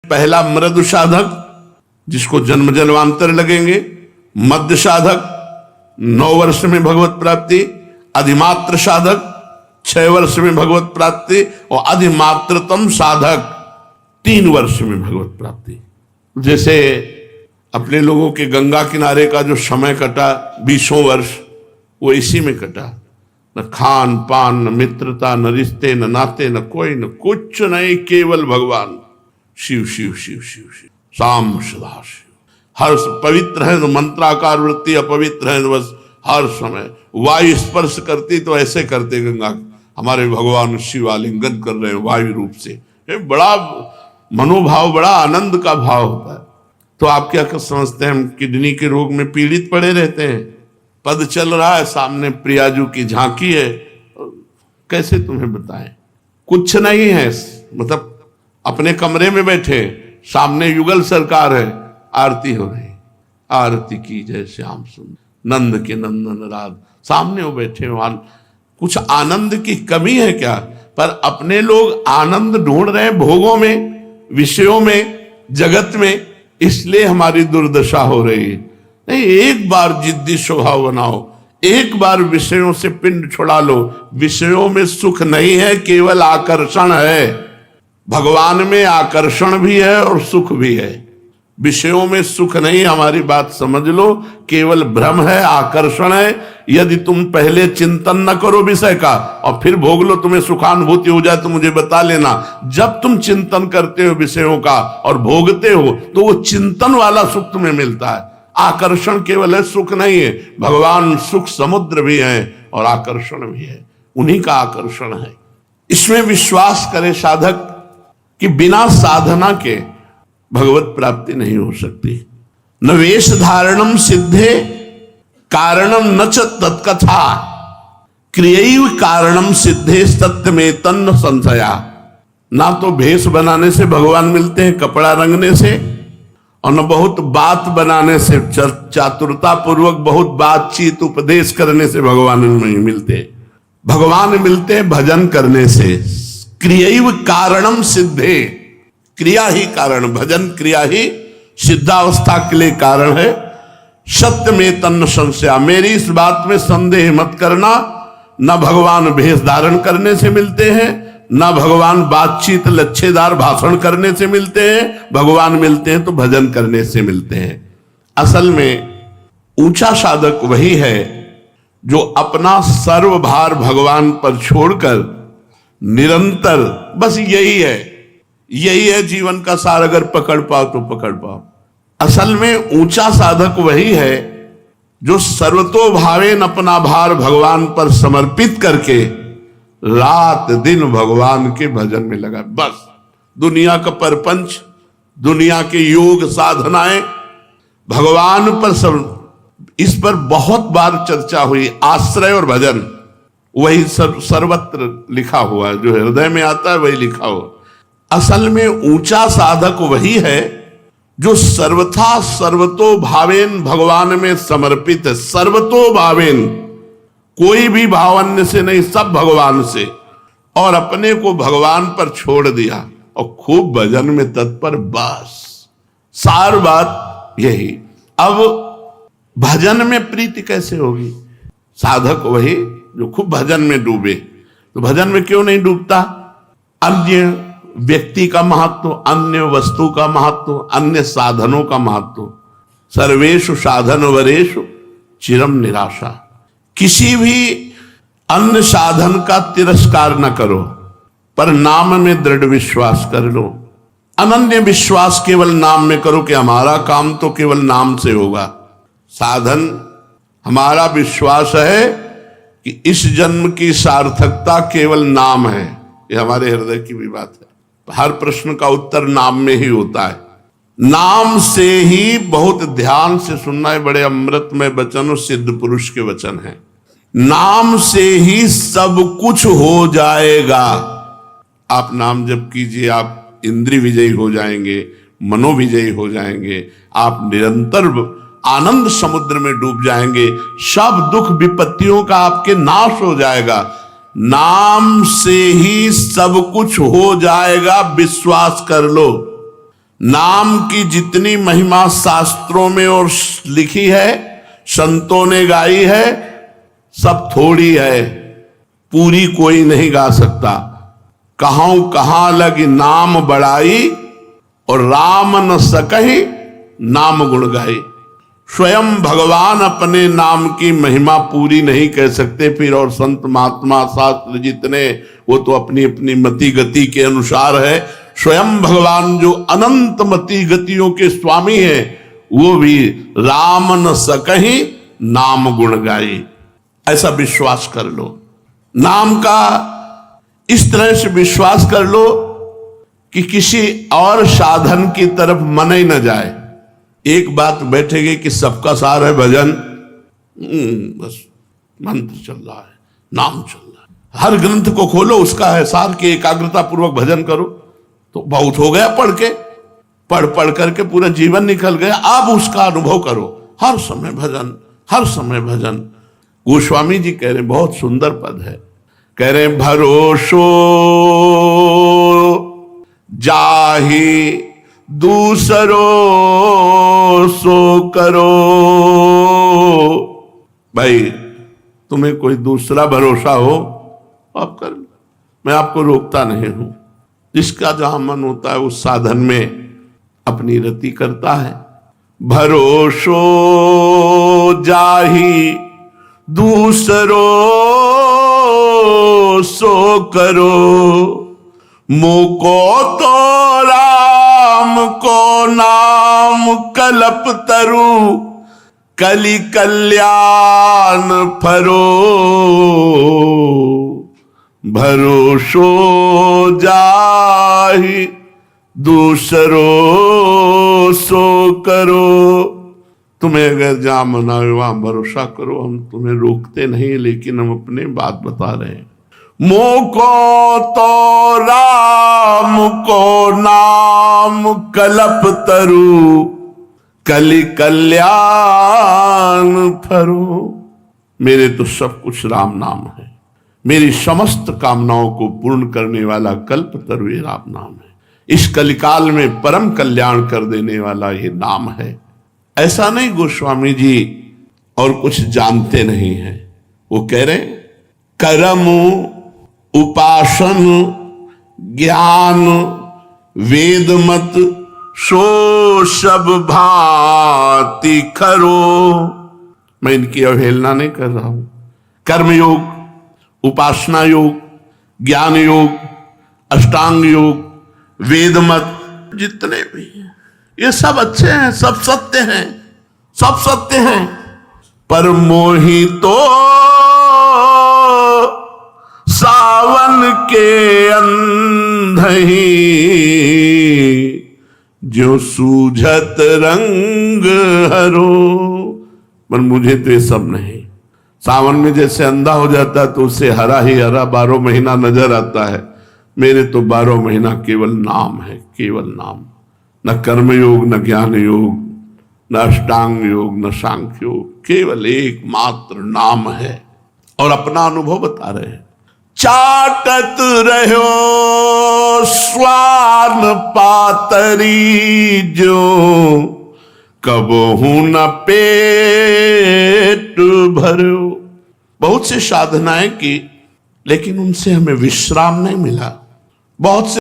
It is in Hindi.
पहला मृदु साधक जिसको जन्म जन्मांतर लगेंगे, मध्य साधक 9 वर्ष में भगवत प्राप्ति, अधिमात्र साधक 6 वर्ष में भगवत प्राप्ति और अधिमात्रतम साधक 3 वर्ष में भगवत प्राप्ति। जैसे अपने लोगों के गंगा किनारे का जो समय कटा 20 वर्ष, वो इसी में कटा। न खान पान, न मित्रता, न रिश्ते, न नाते, न कोई, न कुछ नहीं, केवल भगवान। शिव शिव शिव शिव शिव, शाम सदा शिव। हर पवित्र है तो मंत्राकार वृत्ति, अपवित्र है तो बस हर समय वायु स्पर्श करती तो ऐसे करते गंगा, हमारे भगवान शिव आलिंगन कर रहे हैं वायु रूप से। ये बड़ा मनोभाव, बड़ा आनंद का भाव होता है। तो आप क्या समझते हैं हम किडनी के रोग में पीड़ित पड़े रहते हैं? पद चल रहा है, सामने प्रियाजू की झांकी है, कैसे तुम्हें बताएं? कुछ नहीं है, मतलब अपने कमरे में बैठे, सामने युगल सरकार है, आरती हो रही, आरती की जय श्याम सुंदर नंद के नंदन राध, सामने वो बैठे, वहां कुछ आनंद की कमी है क्या? पर अपने लोग आनंद ढूंढ रहे हैं भोगों में, विषयों में, जगत में, इसलिए हमारी दुर्दशा हो रही है। नहीं, एक बार जिद्दी स्वभाव बनाओ, एक बार विषयों से पिंड छुड़ा लो। विषयों में सुख नहीं है, केवल आकर्षण है। भगवान में आकर्षण भी है और सुख भी है, विषयों में सुख नहीं। हमारी बात समझ लो, केवल भ्रम है, आकर्षण है। यदि तुम पहले चिंतन न करो विषय का और फिर भोग लो, तुम्हें सुखानुभूति हो जाए तो मुझे बता लेना। जब तुम चिंतन करते हो विषयों का और भोगते हो तो वो चिंतन वाला सुख तुम्हें मिलता है। आकर्षण केवल है, सुख नहीं है। भगवान सुख समुद्र भी है और आकर्षण भी है, उन्हीं का आकर्षण है। इसमें विश्वास करे साधक कि बिना साधना के भगवत प्राप्ति नहीं हो सकती। न वेश धारणम सिद्धे कारणम न च तत्कथा क्रियैव कारणम सिद्धे सत्य में तन्न संशया। ना तो भेष बनाने से भगवान मिलते हैं, कपड़ा रंगने से, और न बहुत बात बनाने से, चातुरता पूर्वक बहुत बातचीत उपदेश करने से भगवान नहीं मिलते। भगवान मिलते हैं भजन करने से। क्रियैव कारणम सिद्धे, क्रिया ही कारण, भजन क्रिया ही सिद्धावस्था के लिए कारण है। सत्य में तन्न संशया, मेरी इस बात में संदेह मत करना। न भगवान भेष धारण करने से मिलते हैं, न भगवान बातचीत लच्छेदार भाषण करने से मिलते हैं। भगवान मिलते हैं तो भजन करने से मिलते हैं। असल में ऊंचा साधक वही है जो अपना सर्वभार भगवान पर छोड़कर निरंतर, बस यही है जीवन का सार। अगर पकड़ पाओ तो पकड़ पाओ। असल में ऊंचा साधक वही है जो सर्वतो भावेन अपना भार भगवान पर समर्पित करके रात दिन भगवान के भजन में लगा। बस दुनिया का परपंच, दुनिया के योग साधनाएं भगवान पर सब, इस पर बहुत बार चर्चा हुई। आश्रय और भजन वही सर्वत्र लिखा हुआ है, जो हृदय में आता है वही लिखा हुआ। असल में ऊंचा साधक वही है जो सर्वथा सर्वतो भावेन भगवान में समर्पित है। सर्वतो भावेन, कोई भी भाव अन्य से नहीं, सब भगवान से, और अपने को भगवान पर छोड़ दिया और खूब भजन में तत्पर। बस सार बात यही। अब भजन में प्रीति कैसे होगी? साधक वही जो खूब भजन में डूबे। तो भजन में क्यों नहीं डूबता? अन्य व्यक्ति का महत्व, अन्य वस्तु का महत्व, अन्य साधनों का महत्व। सर्वेषु साधन वरेषु चिरम निराशा। किसी भी अन्य साधन का तिरस्कार न करो, पर नाम में दृढ़ विश्वास कर लो। अनन्य विश्वास केवल नाम में करो कि हमारा काम तो केवल नाम से होगा। साधन, हमारा विश्वास है कि इस जन्म की सार्थकता केवल नाम है। ये हमारे हृदय की भी बात है। हर प्रश्न का उत्तर नाम में ही होता है। नाम से ही, बहुत ध्यान से सुनना है, बड़े अमृतमय वचन और सिद्ध पुरुष के वचन हैं। नाम से ही सब कुछ हो जाएगा। आप नाम जप कीजिए, आप इंद्रिय विजयी हो जाएंगे, मनोविजयी हो जाएंगे, आप निरंतर आनंद समुद्र में डूब जाएंगे। सब दुख विपत्तियों का आपके नाश हो जाएगा। नाम से ही सब कुछ हो जाएगा, विश्वास कर लो। नाम की जितनी महिमा शास्त्रों में और लिखी है, संतों ने गाई है, सब थोड़ी है, पूरी कोई नहीं गा सकता। कहूं कहां लगी नाम बढ़ाई, और राम न सकहि नाम गुण गाई। स्वयं भगवान अपने नाम की महिमा पूरी नहीं कह सकते, फिर और संत महात्मा शास्त्र जितने, वो तो अपनी अपनी मति गति के अनुसार है। स्वयं भगवान जो अनंत मति गतियों के स्वामी हैं, वो भी राम न सकहि नाम गुण गाई। ऐसा विश्वास कर लो, नाम का इस तरह से विश्वास कर लो कि किसी और साधन की तरफ मन ही न जाए। एक बात बैठेगी कि सबका सार है भजन, बस मंत्र चल रहा है, नाम चल रहा है। हर ग्रंथ को खोलो, उसका है सार की एकाग्रता पूर्वक भजन करो, तो बहुत हो गया। पढ़ पढ़ करके पूरा जीवन निकल गया। अब उसका अनुभव करो, हर समय भजन, हर समय भजन। गोस्वामी जी कह रहे, बहुत सुंदर पद है, कह रहे भरोसो जाहि दूसरो सो करो। भाई तुम्हें कोई दूसरा भरोसा हो आप कर लो, मैं आपको रोकता नहीं हूं। जिसका जहां मन होता है उस साधन में अपनी रति करता है। भरोसो जाहि दूसरो सो करो, मुको तो राम को नाम कल्प तरु, कलि कल्याण फरो। भरोसो जाहि दूसरो सो करो। तुम्हें अगर जहां मना हो वहां भरोसा करो, हम तुम्हें रोकते नहीं, लेकिन हम अपने बात बता रहे हैं। मोको तो राम को नाम कल्प तरु, कलि कल्याण फरो। मेरे तो सब कुछ राम नाम है, मेरी समस्त कामनाओं को पूर्ण करने वाला कल्प तरु ये राम नाम है। इस कलिकाल में परम कल्याण कर देने वाला ये नाम है। ऐसा नहीं गोस्वामी जी और कुछ जानते नहीं है। वो कह रहे कर्म उपासन ज्ञान वेद मत सो सब भांति खरो। मैं इनकी अवहेलना नहीं कर रहा हूं। कर्म योग, उपासना योग, ज्ञान योग, अष्टांग योग, वेद मत, जितने भी हैं ये सब अच्छे हैं, सब सत्य हैं, सब सत्य हैं। पर मोहि तो सावन के अंधही, जो सूझत रंग हरो। पर मुझे तो ये सब नहीं। सावन में जैसे अंधा हो जाता है तो उसे हरा ही हरा 12 महीना नजर आता है, मेरे तो 12 महीना केवल नाम है, केवल नाम। न कर्म योग, न ज्ञान योग, न अष्टांग योग, न सांख्य योग, केवल एकमात्र नाम है। और अपना अनुभव बता रहे हैं। चाटत रहो स्वान पातरी, जो कबहू न पेट भरो। बहुत सी साधनाएं की, लेकिन उनसे हमें विश्राम नहीं मिला। बहुत से